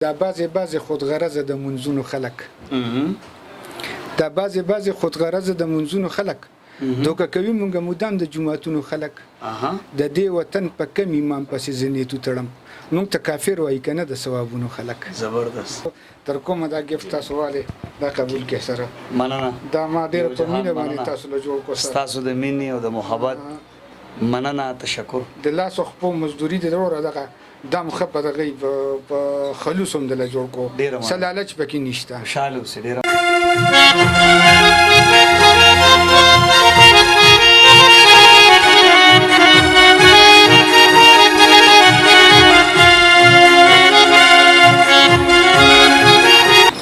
دا بعضې خودغرضه د منځونو خلک دا بعضې خودغرضه د منځونو خلک دوکه کوي مونږ مدام د جماعتونو خلک د دې وطن په کم ایمان پسې زنیتو تړم مونږ ته کافر وایي که نه د ثوابونو خلک زبردست تر کومه دا ګفت تاسو والې دا قبول کړئ سره مننه دا ما ډېره په مینه باندې تاسو له جوړ کړو سره ستاسو د مینې او د محبت مننه تشکر د لاس خپو مزدوري د وروره دغه دا مخه په دغه په خلوص هم د له جوړ کړو سلالچ پکې نشته خوشحاله اوسئ ډېره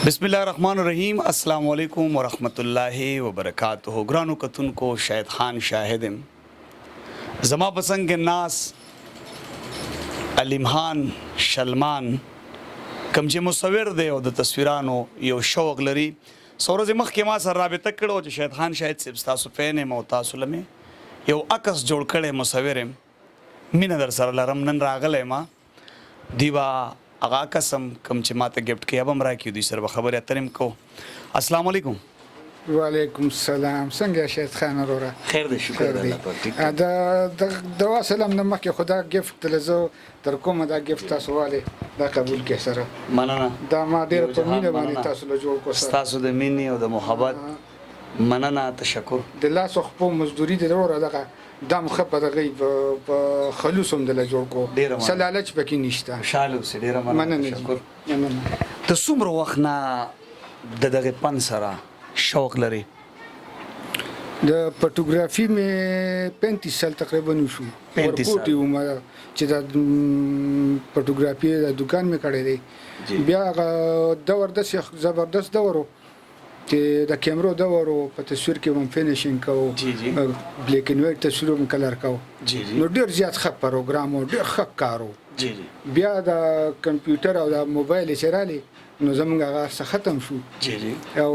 بسم الله الرحمن الرحیم السلام علیکم ورحمت الله وبرکاتہ ګرانو کتونکو شاهد خان شاهدم زما پسنګ ناس علیمحان شلمان کم چې مصور دی او د تصویرانو یو شوق لري سورځ مخکې ما سره رابطه کړو چې شاهد خان شاهد صاحب تاسو فین یم او تاسو لمه یو عکس جوړ کړی مصور یم مینه در سره لرم نن راغلی ما دیوا هغه قسم کم چې ماته ګفت کې ابم راکې دوی سره خبرې اترم کو السلام علیکم وعلیکم السلام څنګه شاهد خان وروره خیر دی شکر دی الله پاک ټیک د وسلام نه مخکې خدا ګفت لزو تر کومه دا ګفت تاسو والې دا قبول کړئ سره مننه دا ما ډېره په مینه باندې تاسو له جوړ کړو سره ستاسو د مینې او د محبت مننه تشکر د لاس خپو مزدوري د وروره دغه دا مخه په دغه په خلوص هم د له جوړ کړو سلالچ پکې نشته خوشحاله اوسئ ډېره مننه تشکر د څومره وخت نه د دغه پن سره شوق لري د فوټوګرافي مې 35 سال تقریبا وشو 35 سال چې د فوټوګرافي د دکان مې کړی دی بیا هغه دور داسې زبردست دور و چې د کیمرو دور و په تصویر کې هم فینیشینګ کوو بلیک اینډ وایټ تصویر هم کلر کوو نو ډېر زیات ښه پروګرام و ډېر ښه کار و بیا د کمپیوټر او د موبایل چې رالی نو زموږ هغه څه ختم شو او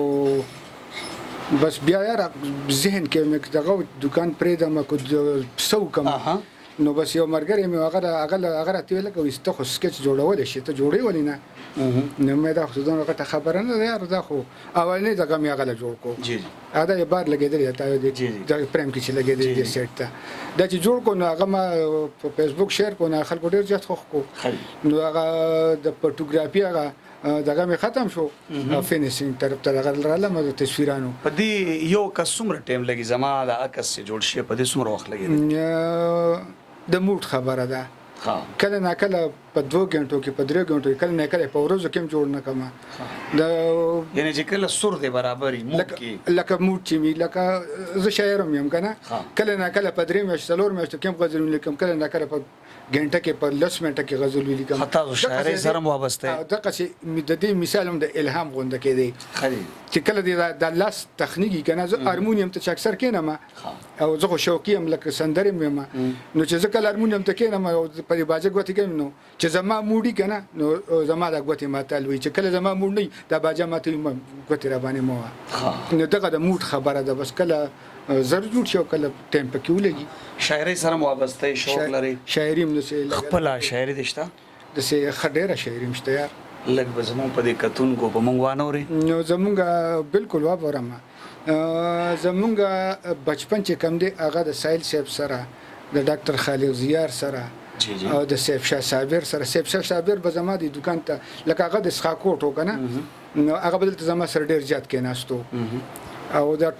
بس بیا یار ذهن کې مې دغه دکان پرېږدم که څه وکړم نو بس یو ملګری مې هغه راته ویل که ته خو سکیچ جوړولی شي ته جوړوي ولې نه نو مې دا خو دونه غټه خبره نه ده یار دا خو اولنی دغه مې هغه له جوړ کړو دا یې بار لګېدلی تا دغه پریم کې چې لګېدلی دې سیټ ته دا چې جوړ کړو نو هغه ما په فیسبوک شیر کړو نو خلکو ډېر زیات خوښ کړو نو هغه د فوټوګرافي هغه دغه مې ختم شو فینیشینګ طرف ته دغه رالم د تصویرانو په دې یو کس څومره ټایم لګي زما د عکس چې جوړ شي په دې څومره وخت لګي د موډ خبره ده کله نه کله په 2 غنټو کې په 3 غنټو کې کله نه کله په ورځو کې جوړ نه کما د یعنی چې کله سر دی برابرې موډ کې لکه موډ چې می لکه زه شاعر یم کنه کله نه کله په 3 میاشتې 4 میاشتې کې غزل لیکم کله نه کله په غنټه کې په 10 منټه کې غزل لیکم حتی شاعري سره وابسته دغه چې د دې مثال هم د الهام غونډه کې دی خالي چې کله د لاس تخنیکی کنه زه هارمونیم ته اکثر کینم او زه خو شوقي یم لکه سندرې مې نو چې زه کله هارمونیم ته کینم او په باجه غوتی کینم نو چې زما موډي کنه نو زما د غوتی ماته لوي چې کله زما موډ نه د باجه ماته غوتی را باندې مو نو دغه د موډ خبره ده بس کله زر جوړ شو کله ټایم پکې ولګي شاعري سره وابسته شوق لري شاعري هم نسې خپل شاعري دشته د سه خډيره شاعري مشته یار لګ به زمون په دې کتونکو په مونږ وانوري نو زمونږ بالکل وابورم زمونږ بچپن چې کم دی هغه د سایل صاحب سره د ډاکټر خالد زیار سره او د سیف شاه صابر سره سیف شاه صابر به زما د دکان ته لکه هغه د سخاکوټ وکنه نو هغه بدل ته زما سره ډیر زیات کېناستو او دا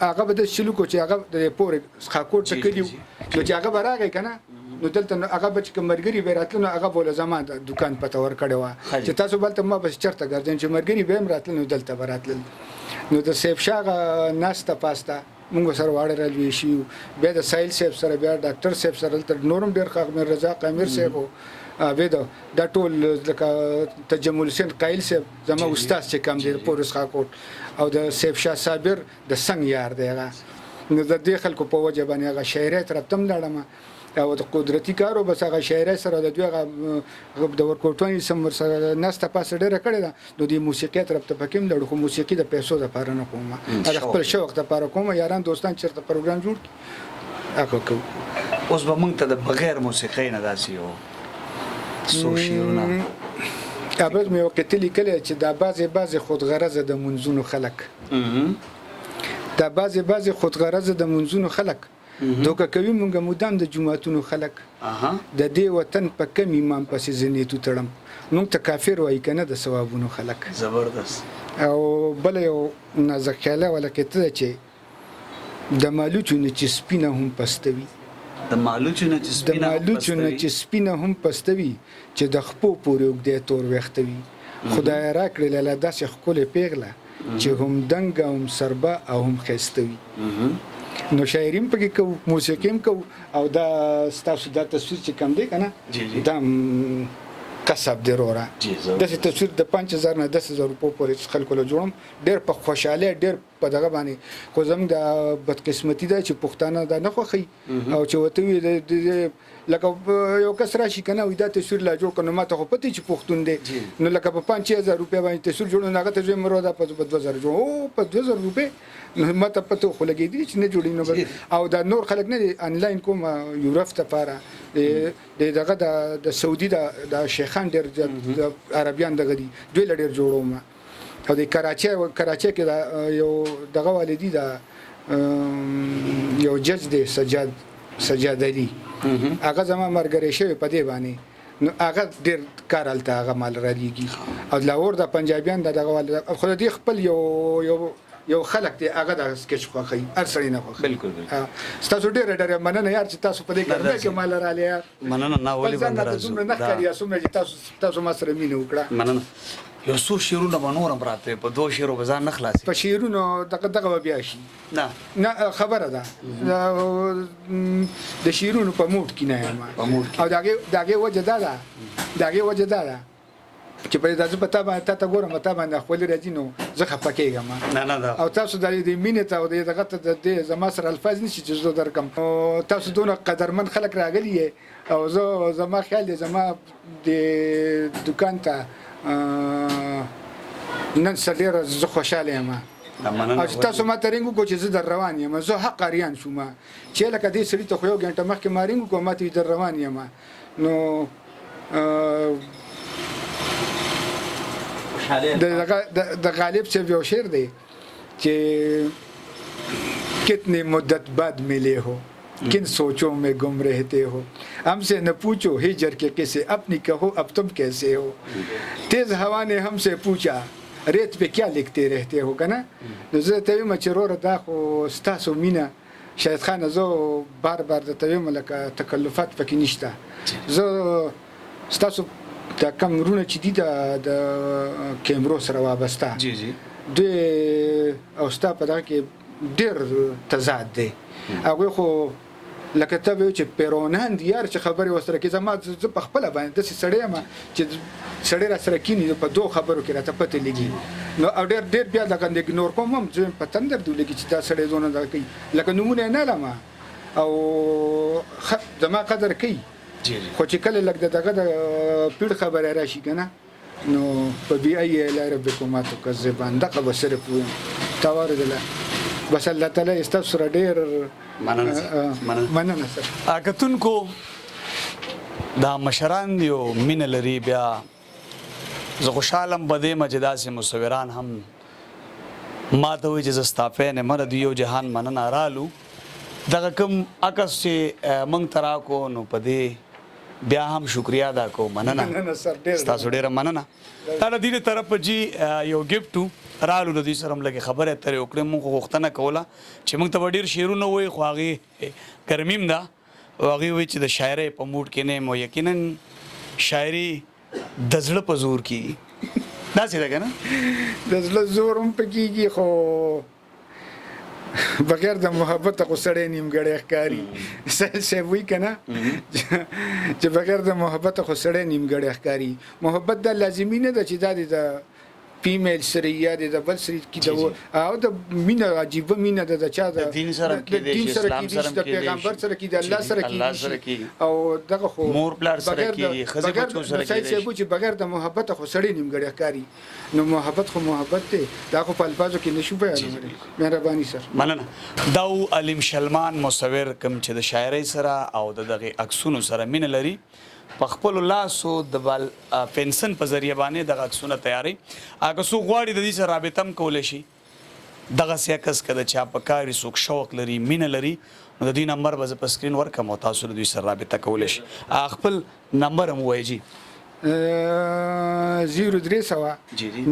هغه به د شلو کو چې هغه د پورې سخاکوټ ته کلیو نو چې هغه براغی کنه نو دلته هغه بچ کمرګری به راتلو نو هغه بوله زما د دکان پته ور کړی و چې تاسو بلته ما بس چرته ګرځین چې مرګری به راتلو نو دلته براتل نو د سیف شاه ناسته پاستا موږ سره واړه رالوي شي بیا د سایل صاحب سره بیا ډاکټر صاحب سره تر نورم ډیر خاغ رضا قامر صاحب او دا ټول لکه تجمل حسین قایل صاحب زما استاد چې کم دی پورس خاکوټ او د سیف شاه صابر د څنګه یار دی هغه نو د دې خلکو په وجه باندې هغه شاعري ترتم لاړم او د قدرتي کارو بس هغه شاعري سره د دوی هغه د ورکوټونی سم سره ناسته پاسه ډیره کړې ده نو د موسیقي طرف ته پکیم لړ خو موسیقي د پیسو د پاره نه کوم دا خپل شوق د پاره کوم یاران دوستان چیرته پروګرام جوړ اکو کو اوس به مونږ ته د بغیر موسیقي نه داسي یو سوشیونه ابز مې وکړه لیکلی چې دا بعضې خودغرضه د منځونو خلک دا بعضې خودغرضه د منځونو خلک دوکه کوي مونږ مدام د جماعتونو خلک د دې وطن په کم ایمان پسې زنیتو تړم مونږ ته کافر وایي که نه د ثوابونو خلک زبردست او بله یو نازک خیاله ولکې ته ده چې د مالوچو نه چې سپینه هم پسته وي د مالوچو نه چې سپینه هم پسته وي چې د خپو پورې اوږدی تور ویښته وي خدای راکړې لاله داسې ښکلې پیغله چې هم دنګه هم سربه او هم ښایسته وي نو شاعري هم پکې کوو موسیقي هم کوو او دا ستاسو دا تصویر چې کم دی که نه دا کسب دی وروره داسې تصویر د 5000 نه 10000 روپو پورې خلکو له جوړم ډېر په خوشحالۍ ډېر په دغه باندې خو زموږ د بدقسمتي ده چې پښتانه دا نه خوښوي او چې ورته وي لکه یو کس راشي که نه وایي دا تصویر لا جوړ کړه نو ما ته خو پته چې پښتون دی نو لکه په 5-6000 روپۍ باندې تصویر جوړ نو هغه ته زویم مرو دا په 2000 جوړ او په 2000 روپۍ نو ما ته پته خو لګېدي چې نه جوړي نو او دا نور خلک نه دي انلاین کوم یورپ دپاره دغه د سعودي د شیخان ډېر عربیان دغه دي دوی له ډېر جوړوم او د کراچۍ کې یو دغه والدي دا یو جج دی سجاد علي هغه زما مرګري شوی په دې باندې نو هغه ډېر کار هلته هغه مال رالیږي او لاهور د پنجابیان دغه والد خو د دې خپل یو خلک دی هغه د سکیچ خوښوي هر سړی نه خوښوي بالکل ستاسو ډېره مننه یار چې تاسو په دې کار کې مال رالی یار مننه نه ولې باندې راځو نه ښکاري څومره چې تاسو ما سره مینه وکړه مننه یو څو شعرونه به نور هم راته په 2 شعرو به ځان نه خلاصي په شعرونو دغه به بیا شي نه خبره ده د شعرونو په موډ کې نه یم او دغه وجه دا ده چې په داسې پتا باندې تا ګورم تا باندې خپل راځي نو زه خپه کېږم نه او تاسو د مینې ته او دغه ته د زما سره الفاظ نشي چې زه درکم تاسو دونه قدرمن خلک راغلي او زما خیال دی زما د دکان ته نن سره زه خوشاله یم او چې تاسو ما ته رینګ وکړو چې زه در روان یم زه حق اریان شوم چې لکه دې سړي ته خو یو ګنټه مخکې ما رینګ وکړو ما ته در روان یم نو د غالب صاحب یو شعر دی چې کتنی مدت بعد ملے ہو کن سوچوں میں گم رہتے ہو ہم سے نہ پوچھو ہجر کے کیسے اپنی کہو اب تم کیسے ہو تیز ہوا نے ہم سے پوچھا ریت پہ کیا لکھتے رہتے ہو کنه نو زه ته وایم چې وروره دا خو ستاسو مینه شاید خان زه بار درته وایم لکه تکلفات پکې نشته زه ستاسو دا کمرونه چې دي د کیمرو سره وابسته دوی او ستا په دغه کې ډېر تضاد دی هغوی خو لکه ته وایو چې پیرونان دي یار چې خبرې ورسره کوي زه په خپله باندې داسې سړی یم چې سړی را سره کیني په 2 خبرو کې راته پته لګي نو او ډېر بیا دغه اګنور کوم هم زه په تندر دی لګي چې دا سړی زونه دغه کوي لکه نومونه یې نه لمه او زما قدر کوي خو چې کله لږ دغه د پیړ خبره راشي که نه نو په بیایي الی ربکما تکذبان دغه به صرف ویم تواردله بس الله تعالی ستاسو سره ډېر مننه سر کتونکو دا مشران یو مینه لري بیا زه خوشحالم په دې چې داسې مصوران هم ما ته وایي چې زه ستا فین یم د یو جهان مننه رالو دغه کوم عکس چې موږ ته راکړو نو په دې بیا هم شکریا ادا کوم مننه ستاسو ډېره مننه تا د دې طرف جی یو ګفټو رالو د دې سره هم لږې خبرې اترې وکړې موږ غوښتنه کوله چې موږ ته به ډېر شعرونه وایي خو هغې ګرمي هم ده او هغې وایي چې د شاعرۍ په موډ کې نه یم او یقینا شاعري د زړه په زور کېږي داسې ده که نه د زړه زور هم په کېږي خو بغیر د محبت خو سړی نیمګړی ښکاري سهیل صاحب وایي که نه چې بغیر د محبت خو سړی نیمګړی ښکاري محبت دا لازمي نه ده چې دا د فیمیل سره یا د بل سره کې او د مینه عجیبه مینه ده د چا د دین سره کې د پیغمبر سره کې د الله سره کې او دغه خو مور پلار سره کې ښځې بچو سره کې چې بغیر د محبت خو سړی نیمګړی ښکاري نو محبت خو محبت دی دا خو په الفاظو کې نشو بیانولی مهرباني سر مننه دا علیم شلمان مصور کوم چې د شاعرۍ سره او د دغه عکسونو سره مینه لري په خپل لاسو د بل پنسن په ذریعہ باندې دغه عکسونه تیاری هغه څوک غواړي د دې سره رابطه هم کولی شي دغه سیاکس کده چا په کاري څوک شوق لري مینه لري نو د دې نمبر به زه په سکرین ورکم او تاسو د دوی سره رابطه کولی شي خپل نمبر هم ووایي جي 0300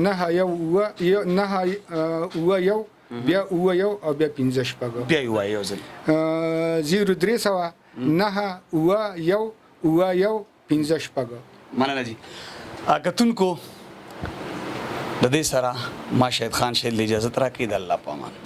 نه یو نه یو بیا یو او بیا 15 شپږ بیا یو یو ځل 0300 نه یو 15 شپږ مننه جی کتونکو د دې سره ما شهید خان شهید اجازه راکړي د الله په امان